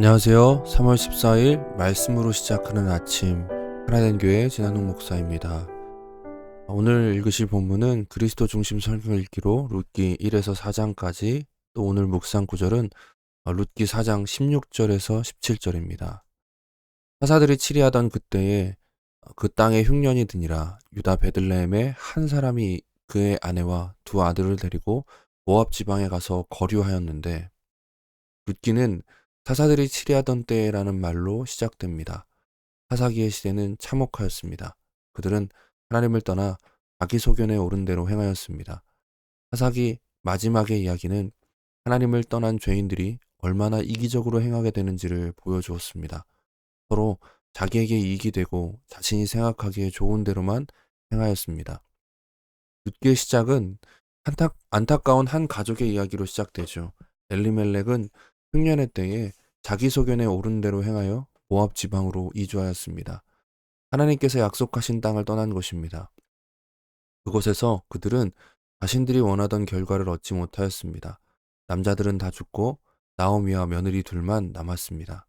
안녕하세요. 3월 14일 말씀으로 시작하는 아침 하나된 교회 진한홍 목사입니다. 오늘 읽으실 본문은 그리스도 중심 성경 읽기로 룻기 1에서 4장까지, 또 오늘 묵상 구절은 룻기 4장 16절에서 17절입니다. 사사들이 치리하던 그때에 그 땅에 흉년이 드니라. 유다 베들레헴에 한 사람이 그의 아내와 두 아들을 데리고 모압 지방에 가서 거류하였는데, 룻기는 사사들이 치리하던 때라는 말로 시작됩니다. 사사기의 시대는 참혹하였습니다. 그들은 하나님을 떠나 자기 소견에 오른 대로 행하였습니다. 사사기 마지막의 이야기는 하나님을 떠난 죄인들이 얼마나 이기적으로 행하게 되는지를 보여주었습니다. 서로 자기에게 이익이 되고 자신이 생각하기에 좋은 대로만 행하였습니다. 룻기의 시작은 안타까운 한 가족의 이야기로 시작되죠. 엘리멜렉은 흉년의 때에 자기 소견에 오른 대로 행하여 모압 지방으로 이주하였습니다. 하나님께서 약속하신 땅을 떠난 것입니다. 그곳에서 그들은 자신들이 원하던 결과를 얻지 못하였습니다. 남자들은 다 죽고 나오미와 며느리 둘만 남았습니다.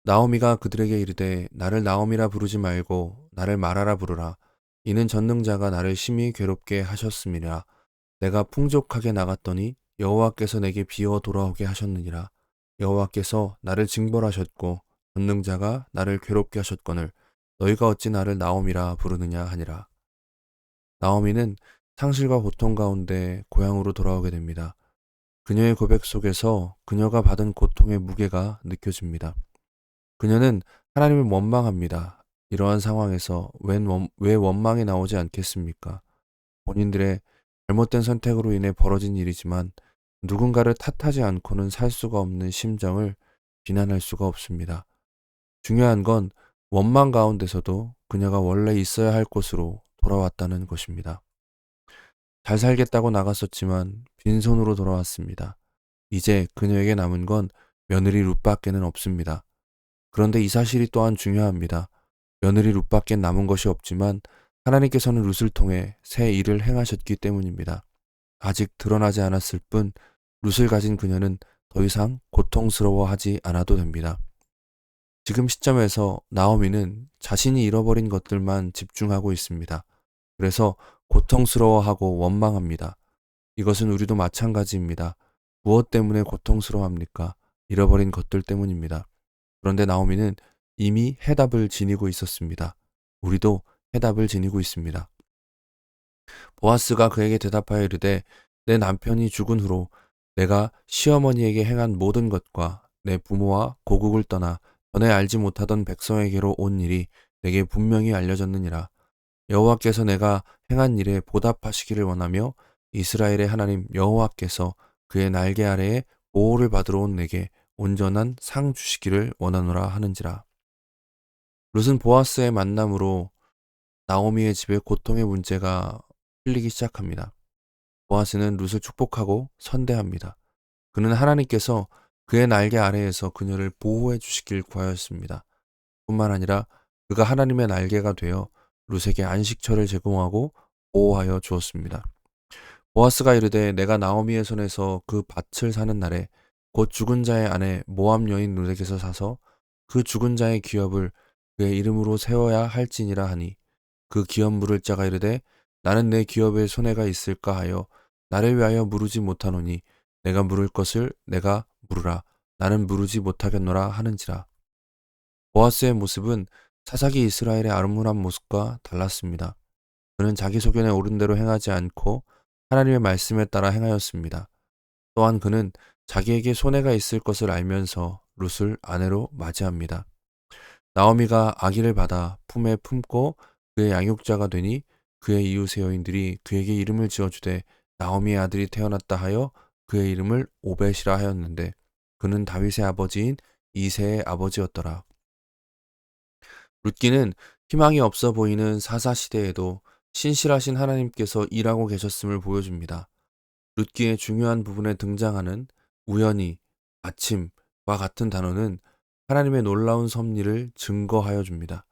나오미가 그들에게 이르되 나를 나오미라 부르지 말고 나를 마라라 부르라. 이는 전능자가 나를 심히 괴롭게 하셨음이라. 내가 풍족하게 나갔더니 여호와께서 내게 비어 돌아오게 하셨느니라. 여호와께서 나를 징벌하셨고 전능자가 나를 괴롭게 하셨거늘 너희가 어찌 나를 나오미라 부르느냐 하니라. 나오미는 상실과 고통 가운데 고향으로 돌아오게 됩니다. 그녀의 고백 속에서 그녀가 받은 고통의 무게가 느껴집니다. 그녀는 하나님을 원망합니다. 이러한 상황에서 왜 원망이 나오지 않겠습니까? 본인들의 잘못된 선택으로 인해 벌어진 일이지만 누군가를 탓하지 않고는 살 수가 없는 심정을 비난할 수가 없습니다. 중요한 건 원망 가운데서도 그녀가 원래 있어야 할 곳으로 돌아왔다는 것입니다. 잘 살겠다고 나갔었지만 빈손으로 돌아왔습니다. 이제 그녀에게 남은 건 며느리 룻밖에는 없습니다. 그런데 이 사실이 또한 중요합니다. 며느리 룻밖에 남은 것이 없지만 하나님께서는 룻을 통해 새 일을 행하셨기 때문입니다. 아직 드러나지 않았을 뿐 룻을 가진 그녀는 더 이상 고통스러워하지 않아도 됩니다. 지금 시점에서 나오미는 자신이 잃어버린 것들만 집중하고 있습니다. 그래서 고통스러워하고 원망합니다. 이것은 우리도 마찬가지입니다. 무엇 때문에 고통스러워합니까? 잃어버린 것들 때문입니다. 그런데 나오미는 이미 해답을 지니고 있었습니다. 우리도 해답을 지니고 있습니다. 보아스가 그에게 대답하여 이르되 내 남편이 죽은 후로 내가 시어머니에게 행한 모든 것과 내 부모와 고국을 떠나 전에 알지 못하던 백성에게로 온 일이 내게 분명히 알려졌느니라. 여호와께서 내가 행한 일에 보답하시기를 원하며 이스라엘의 하나님 여호와께서 그의 날개 아래에 보호를 받으러 온 내게 온전한 상 주시기를 원하노라 하는지라. 룻은 보아스의 만남으로 나오미의 집에 고통의 문제가 풀리기 시작합니다. 보아스는 룻을 축복하고 선대합니다. 그는 하나님께서 그의 날개 아래에서 그녀를 보호해 주시길 구하였습니다. 뿐만 아니라 그가 하나님의 날개가 되어 룻에게 안식처를 제공하고 보호하여 주었습니다. 보아스가 이르되 내가 나오미의 손에서 그 밭을 사는 날에 곧 죽은 자의 아내 모압 여인 룻에게서 사서 그 죽은 자의 기업을 그의 이름으로 세워야 할지니라 하니 그 기업 물을 자가 이르되 나는 내 기업에 손해가 있을까 하여 나를 위하여 물으지 못하노니 내가 물을 것을 내가 물으라 나는 물으지 못하겠노라 하는지라. 보아스의 모습은 사사기 이스라엘의 암울한 모습과 달랐습니다. 그는 자기 소견에 오른 대로 행하지 않고 하나님의 말씀에 따라 행하였습니다. 또한 그는 자기에게 손해가 있을 것을 알면서 룻을 아내로 맞이합니다. 나오미가 아기를 받아 품에 품고 그의 양육자가 되니 그의 이웃의 여인들이 그에게 이름을 지어주되 나오미의 아들이 태어났다 하여 그의 이름을 오벳이라 하였는데 그는 다윗의 아버지인 이새의 아버지였더라. 룻기는 희망이 없어 보이는 사사시대에도 신실하신 하나님께서 일하고 계셨음을 보여줍니다. 룻기의 중요한 부분에 등장하는 우연히, 아침과 같은 단어는 하나님의 놀라운 섭리를 증거하여 줍니다.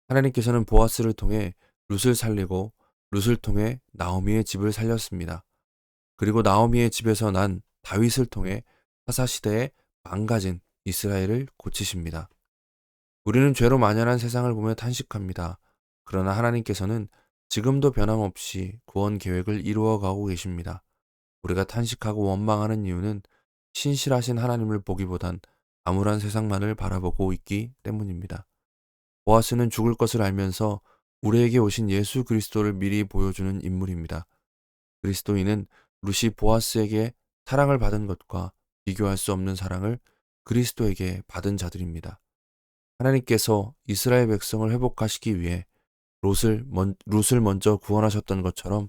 하나님께서는 보아스를 통해 룻을 살리고 룻을 통해 나오미의 집을 살렸습니다. 그리고 나오미의 집에서 난 다윗을 통해 사사시대에 망가진 이스라엘을 고치십니다. 우리는 죄로 만연한 세상을 보며 탄식합니다. 그러나 하나님께서는 지금도 변함없이 구원 계획을 이루어가고 계십니다. 우리가 탄식하고 원망하는 이유는 신실하신 하나님을 보기보단 암울한 세상만을 바라보고 있기 때문입니다. 보아스는 죽을 것을 알면서 우리에게 오신 예수 그리스도를 미리 보여주는 인물입니다. 그리스도인은 룻이 보아스에게 사랑을 받은 것과 비교할 수 없는 사랑을 그리스도에게 받은 자들입니다. 하나님께서 이스라엘 백성을 회복하시기 위해 룻을 먼저 구원하셨던 것처럼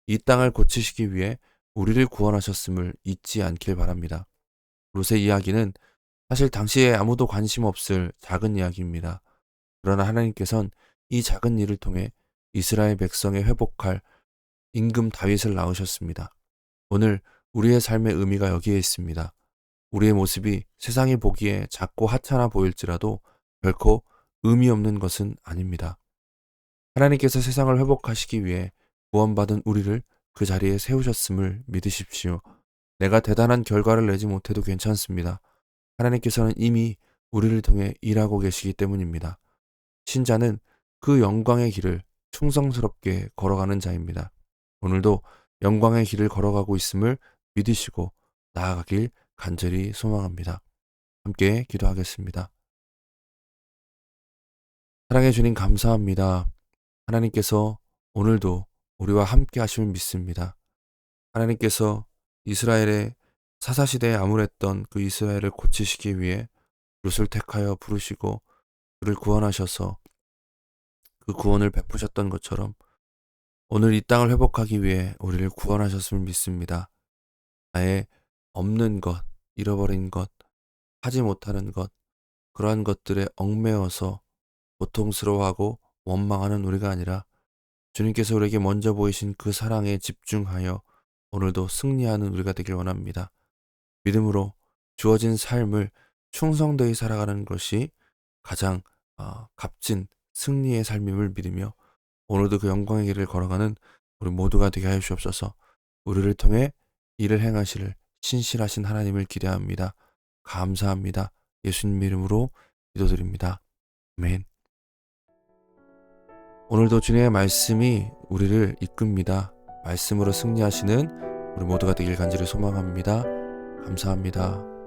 이 땅을 고치시기 위해 우리를 구원하셨음을 잊지 않길 바랍니다. 룻의 이야기는 사실 당시에 아무도 관심 없을 작은 이야기입니다. 그러나 하나님께서는 이 작은 일을 통해 이스라엘 백성의 회복할 임금 다윗을 낳으셨습니다. 오늘 우리의 삶의 의미가 여기에 있습니다. 우리의 모습이 세상이 보기에 작고 하찮아 보일지라도 결코 의미 없는 것은 아닙니다. 하나님께서 세상을 회복하시기 위해 구원받은 우리를 그 자리에 세우셨음을 믿으십시오. 내가 대단한 결과를 내지 못해도 괜찮습니다. 하나님께서는 이미 우리를 통해 일하고 계시기 때문입니다. 신자는 그 영광의 길을 충성스럽게 걸어가는 자입니다. 오늘도 영광의 길을 걸어가고 있음을 믿으시고 나아가길 간절히 소망합니다. 함께 기도하겠습니다. 사랑해 주님 감사합니다. 하나님께서 오늘도 우리와 함께 하심을 믿습니다. 하나님께서 이스라엘의 사사시대에 암울했던 그 이스라엘을 고치시기 위해 룻을 택하여 부르시고 그를 구원하셔서 그 구원을 베푸셨던 것처럼 오늘 이 땅을 회복하기 위해 우리를 구원하셨음을 믿습니다. 나의 없는 것, 잃어버린 것, 하지 못하는 것, 그러한 것들에 얽매여서 고통스러워하고 원망하는 우리가 아니라 주님께서 우리에게 먼저 보이신 그 사랑에 집중하여 오늘도 승리하는 우리가 되길 원합니다. 믿음으로 주어진 삶을 충성되이 살아가는 것이 가장 값진 승리의 삶임을 믿으며 오늘도 그 영광의 길을 걸어가는 우리 모두가 되게 하여 주옵소서. 우리를 통해 일을 행하실 신실하신 하나님을 기대합니다. 감사합니다. 예수님 이름으로 기도드립니다. 아멘. 오늘도 주님의 말씀이 우리를 이끕니다. 말씀으로 승리하시는 우리 모두가 되길 간절히 소망합니다. 감사합니다.